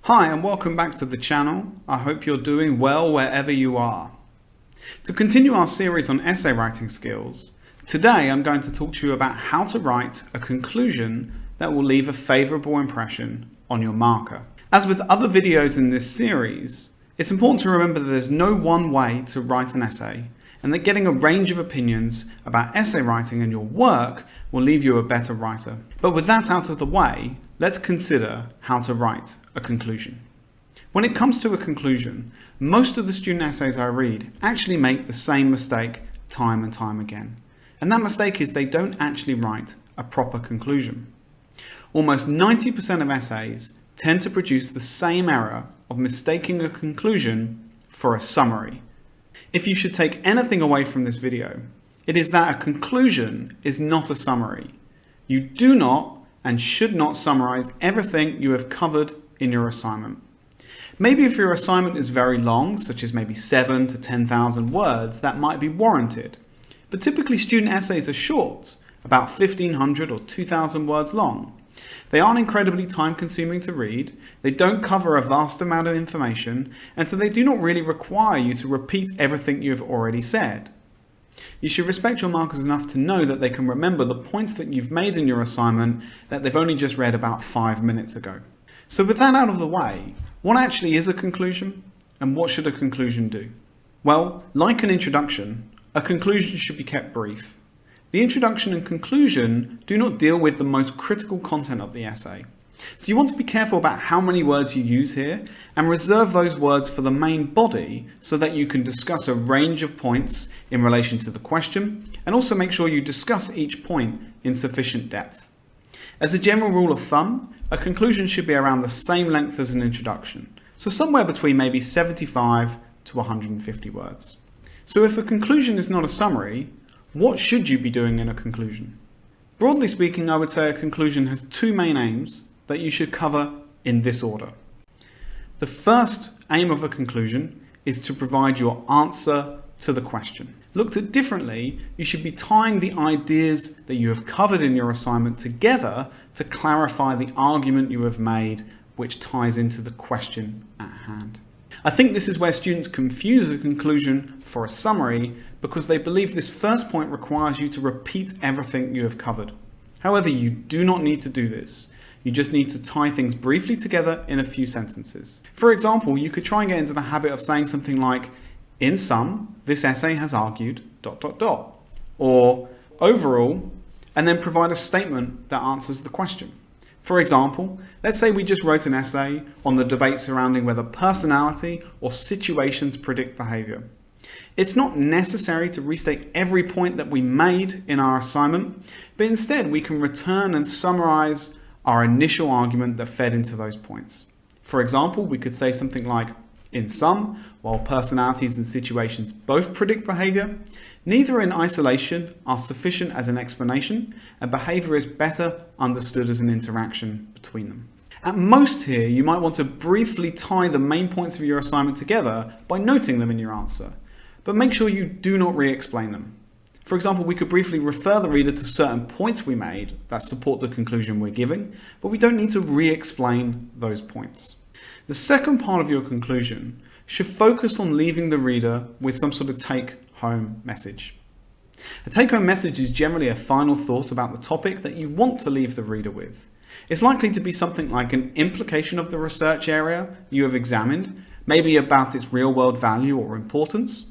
Hi and welcome back to the channel. I hope you're doing well wherever you are. To continue our series on essay writing skills, today I'm going to talk to you about how to write a conclusion that will leave a favourable impression on your marker. As with other videos in this series, it's important to remember that there's no one way to write an essay, and that getting a range of opinions about essay writing and your work will leave you a better writer. But with that out of the way, let's consider how to write a conclusion. When it comes to a conclusion, most of the student essays I read actually make the same mistake time and time again. And that mistake is they don't actually write a proper conclusion. Almost 90% of essays tend to produce the same error of mistaking a conclusion for a summary. If you should take anything away from this video, it is that a conclusion is not a summary. You do not and should not summarize everything you have covered in your assignment. Maybe if your assignment is very long, such as maybe 7,000 to 10,000 words, that might be warranted. But typically student essays are short, about 1,500 or 2,000 words long. They aren't incredibly time-consuming to read, they don't cover a vast amount of information, and so they do not really require you to repeat everything you have already said. You should respect your markers enough to know that they can remember the points that you've made in your assignment that they've only just read about 5 minutes ago. So with that out of the way, what actually is a conclusion, and what should a conclusion do? Well, like an introduction, a conclusion should be kept brief. The introduction and conclusion do not deal with the most critical content of the essay. So you want to be careful about how many words you use here and reserve those words for the main body so that you can discuss a range of points in relation to the question, and also make sure you discuss each point in sufficient depth. As a general rule of thumb, a conclusion should be around the same length as an introduction, so somewhere between maybe 75 to 150 words. So if a conclusion is not a summary, what should you be doing in a conclusion? Broadly speaking, I would say a conclusion has two main aims that you should cover in this order. The first aim of a conclusion is to provide your answer to the question. Looked at differently, you should be tying the ideas that you have covered in your assignment together to clarify the argument you have made, which ties into the question at hand. I think this is where students confuse a conclusion for a summary because they believe this first point requires you to repeat everything you have covered. However, you do not need to do this. You just need to tie things briefly together in a few sentences. For example, you could try and get into the habit of saying something like, in sum, this essay has argued ... or overall, and then provide a statement that answers the question. For example, let's say we just wrote an essay on the debate surrounding whether personality or situations predict behaviour. It's not necessary to restate every point that we made in our assignment, but instead we can return and summarise our initial argument that fed into those points. For example, we could say something like, in sum, while personalities and situations both predict behaviour, neither in isolation are sufficient as an explanation, and behaviour is better understood as an interaction between them. At most here, you might want to briefly tie the main points of your assignment together by noting them in your answer, but make sure you do not re-explain them. For example, we could briefly refer the reader to certain points we made that support the conclusion we're giving, but we don't need to re-explain those points. The second part of your conclusion should focus on leaving the reader with some sort of take-home message. A take-home message is generally a final thought about the topic that you want to leave the reader with. It's likely to be something like an implication of the research area you have examined, maybe about its real-world value or importance,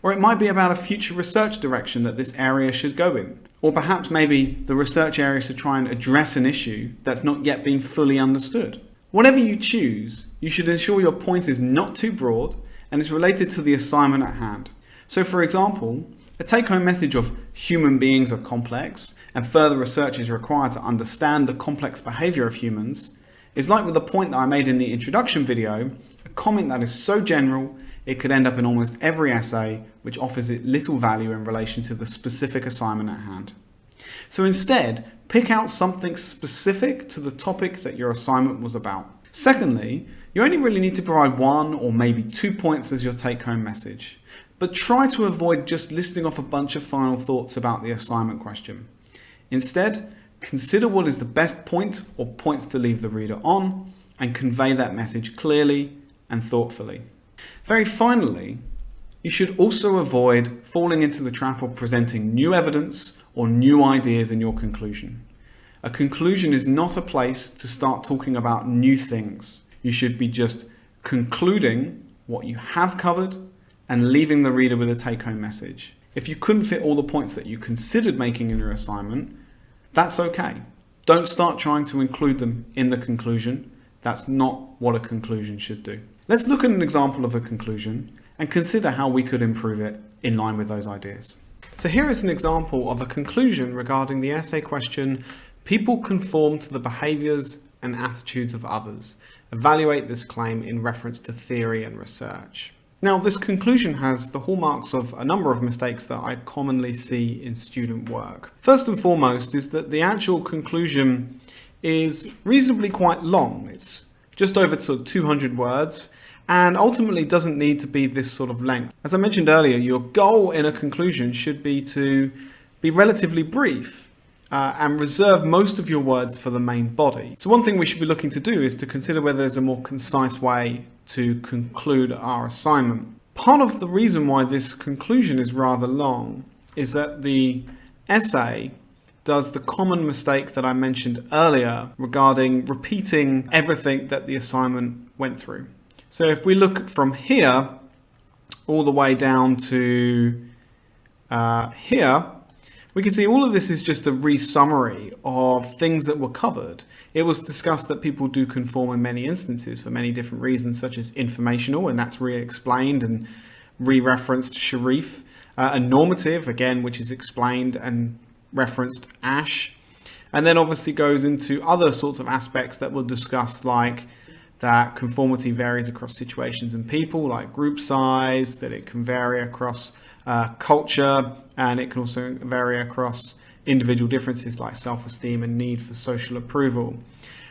or it might be about a future research direction that this area should go in, or perhaps maybe the research area should try and address an issue that's not yet been fully understood. Whatever you choose, you should ensure your point is not too broad and is related to the assignment at hand. So for example, a take-home message of human beings are complex and further research is required to understand the complex behaviour of humans is like with the point that I made in the introduction video, a comment that is so general it could end up in almost every essay which offers it little value in relation to the specific assignment at hand. So instead, pick out something specific to the topic that your assignment was about. Secondly, you only really need to provide 1 or maybe 2 points as your take-home message, but try to avoid just listing off a bunch of final thoughts about the assignment question. Instead, consider what is the best point or points to leave the reader on, and convey that message clearly and thoughtfully. Very finally, you should also avoid falling into the trap of presenting new evidence or new ideas in your conclusion. A conclusion is not a place to start talking about new things. You should be just concluding what you have covered and leaving the reader with a take-home message. If you couldn't fit all the points that you considered making in your assignment, that's okay. Don't start trying to include them in the conclusion. That's not what a conclusion should do. Let's look at an example of a conclusion and consider how we could improve it in line with those ideas. So here is an example of a conclusion regarding the essay question, people conform to the behaviours and attitudes of others. Evaluate this claim in reference to theory and research. Now, this conclusion has the hallmarks of a number of mistakes that I commonly see in student work. First and foremost is that the actual conclusion is reasonably quite long. It's just over 200 words and ultimately doesn't need to be this sort of length. As I mentioned earlier, your goal in a conclusion should be to be relatively brief and reserve most of your words for the main body. So one thing we should be looking to do is to consider whether there's a more concise way to conclude our assignment. Part of the reason why this conclusion is rather long is that the essay does the common mistake that I mentioned earlier regarding repeating everything that the assignment went through. So if we look from here all the way down to here, we can see all of this is just a re-summary of things that were covered. It was discussed that people do conform in many instances for many different reasons, such as informational, and that's re-explained and re-referenced Sharif, and normative, again, which is explained and referenced Ash, and then obviously goes into other sorts of aspects that we'll discuss, like that conformity varies across situations and people, like group size, that it can vary across culture, and it can also vary across individual differences like self-esteem and need for social approval.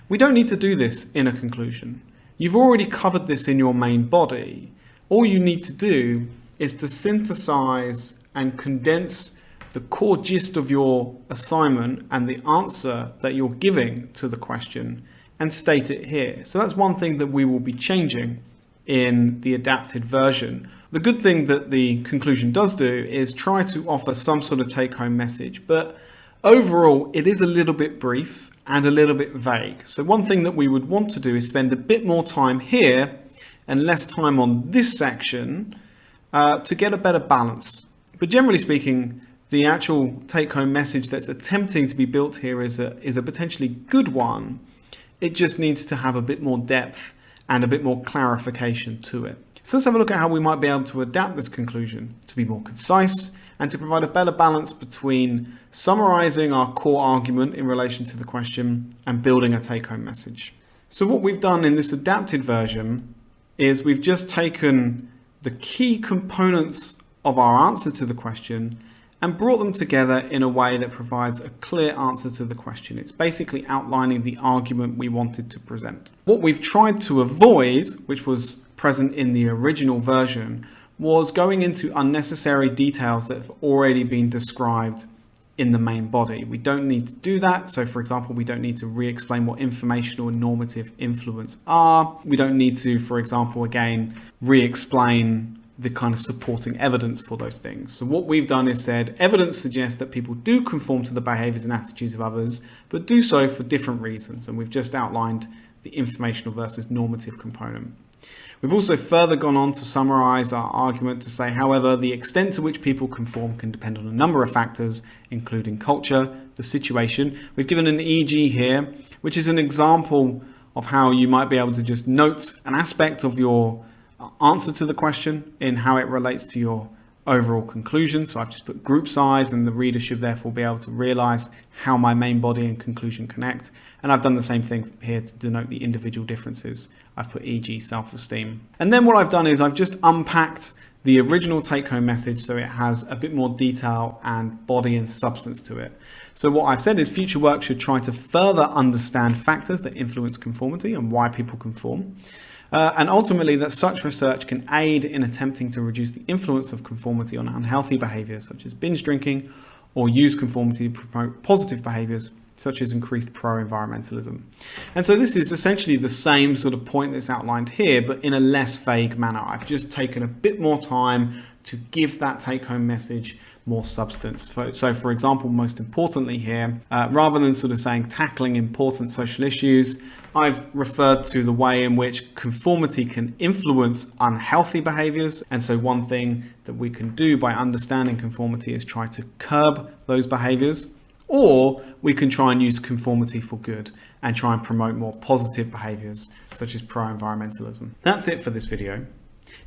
We don't need to do this in a conclusion. You've already covered this in your main body. All you need to do is to synthesize and condense the core gist of your assignment and the answer that you're giving to the question and state it here. So that's one thing that we will be changing in the adapted version. The good thing that the conclusion does do is try to offer some sort of take-home message, but overall it is a little bit brief and a little bit vague. So one thing that we would want to do is spend a bit more time here and less time on this section to get a better balance. But generally speaking, the actual take-home message that's attempting to be built here is a potentially good one. It just needs to have a bit more depth and a bit more clarification to it. So let's have a look at how we might be able to adapt this conclusion to be more concise and to provide a better balance between summarizing our core argument in relation to the question and building a take-home message. So what we've done in this adapted version is we've just taken the key components of our answer to the question and brought them together in a way that provides a clear answer to the question. It's basically outlining the argument we wanted to present. What we've tried to avoid, which was present in the original version, was going into unnecessary details that have already been described in the main body. We don't need to do that. So for example, we don't need to re-explain what informational and normative influence are. We don't need to, for example, again, re-explain the kind of supporting evidence for those things. So what we've done is said, evidence suggests that people do conform to the behaviours and attitudes of others, but do so for different reasons. And we've just outlined the informational versus normative component. We've also further gone on to summarise our argument to say, however, the extent to which people conform can depend on a number of factors, including culture, the situation. We've given an e.g. here, which is an example of how you might be able to just note an aspect of your answer to the question in how it relates to your overall conclusion. So I've just put group size, and the reader should therefore be able to realize how my main body and conclusion connect. And I've done the same thing here to denote the individual differences. I've put e.g. self-esteem. And then what I've done is I've just unpacked the original take-home message so it has a bit more detail and body and substance to it. So what I've said is future work should try to further understand factors that influence conformity and why people conform. And ultimately that such research can aid in attempting to reduce the influence of conformity on unhealthy behaviours such as binge drinking, or use conformity to promote positive behaviours such as increased pro-environmentalism. And so this is essentially the same sort of point that's outlined here, but in a less vague manner. I've just taken a bit more time to give that take-home message more substance. So for example, most importantly here, rather than sort of saying tackling important social issues, I've referred to the way in which conformity can influence unhealthy behaviors. And so one thing that we can do by understanding conformity is try to curb those behaviors, or we can try and use conformity for good and try and promote more positive behaviors such as pro-environmentalism. That's it for this video.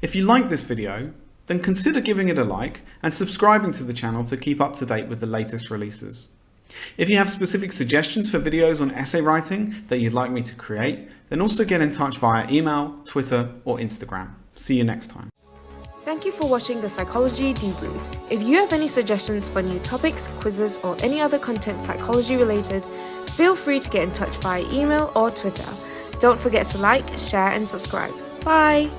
If you like this video, then consider giving it a like and subscribing to the channel to keep up to date with the latest releases. If you have specific suggestions for videos on essay writing that you'd like me to create, then also get in touch via email, Twitter, or Instagram. See you next time. Thank you for watching the Psychology Debrief. If you have any suggestions for new topics, quizzes, or any other content psychology related, feel free to get in touch via email or Twitter. Don't forget to like, share, and subscribe. Bye!